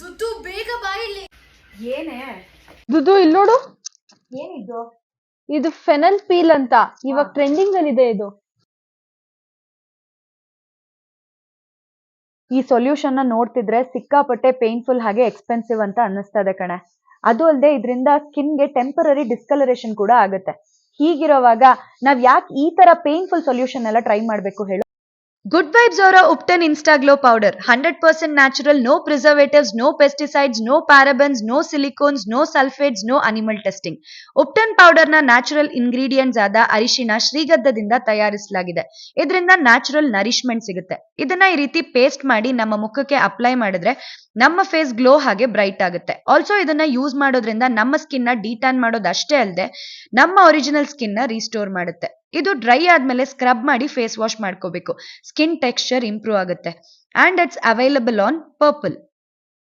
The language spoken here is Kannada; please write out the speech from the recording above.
ದುಡ್ಡು ಬೇಗ ಬಾ ಇಲ್ಲಿ. ಏನೇ ದುದು ಇಲ್ಲಿ ನೋಡು, ಏನಿದ್ದು? ಇದು ಫೆನಲ್ ಪೀಲ್ ಅಂತ ಇವಾಗ ಟ್ರೆಂಡಿಂಗ್ ಅಲ್ಲಿ ಇದೆ. ಇದು ಈ ಸೊಲ್ಯೂಷನ್ ನ ನೋಡ್ತಿದ್ರೆ ಸಿಕ್ಕಾಪಟ್ಟೆ ಪೇನ್ಫುಲ್ ಹಾಗೆ ಎಕ್ಸ್ಪೆನ್ಸಿವ್ ಅಂತ ಅನ್ನಿಸ್ತದೆ ಕಣೆ. ಅದು ಅಲ್ಲದೆ ಇದರಿಂದ ಸ್ಕಿನ್ಗೆ ಟೆಂಪರರಿ ಡಿಸ್ಕಲರೇಷನ್ ಕೂಡ ಆಗುತ್ತೆ. ಹೀಗಿರುವಾಗ ನಾವ್ ಯಾಕೆ ಈ ತರ ಪೇನ್ಫುಲ್ ಸೊಲ್ಯೂಷನ್ ಎಲ್ಲ ಟ್ರೈ ಮಾಡ್ಬೇಕು ಹೇಳು? ಗುಡ್ ವೈಬ್ಸ್ ಅವರ ubtan insta glow powder 100% natural, no preservatives, no pesticides, no parabens, no silicones, no sulphates, no animal testing. Ubtan powder ನ ನ್ಯಾಚುರಲ್ ಇಂಗ್ರೀಡಿಯೆಂಟ್ಸ್ ಆದ ಅರಿಶಿನ, ಶ್ರೀಗಂಧದಿಂದ ತಯಾರಿಸಲಾಗಿದೆ. ಇದರಿಂದ ನ್ಯಾಚುರಲ್ ನರಿಶ್ಮೆಂಟ್ ಸಿಗುತ್ತೆ. ಇದನ್ನ ಈ ರೀತಿ ಪೇಸ್ಟ್ ಮಾಡಿ ನಮ್ಮ ಮುಖಕ್ಕೆ ಅಪ್ಲೈ ಮಾಡಿದ್ರೆ ನಮ್ಮ ಫೇಸ್ ಗ್ಲೋ ಹಾಗೆ ಬ್ರೈಟ್ ಆಗುತ್ತೆ. ಆಲ್ಸೋ ಇದನ್ನ ಯೂಸ್ ಮಾಡೋದ್ರಿಂದ ನಮ್ಮ ಸ್ಕಿನ್ ನ ಡಿಟ್ಯಾನ್ ಮಾಡೋದಷ್ಟೇ ಅಲ್ಲದೆ ನಮ್ಮ ಒರಿಜಿನಲ್ ಸ್ಕಿನ್ ನ ರೀಸ್ಟೋರ್ ಮಾಡುತ್ತೆ. ಇದು ಡ್ರೈ ಆದ್ಮೇಲೆ ಸ್ಕ್ರಬ್ ಮಾಡಿ ಫೇಸ್ ವಾಶ್ ಮಾಡ್ಕೋಬೇಕು. ಸ್ಕಿನ್ ಟೆಕ್ಸ್ಚರ್ ಇಂಪ್ರೂವ್ ಆಗುತ್ತೆ. And it's available on purple.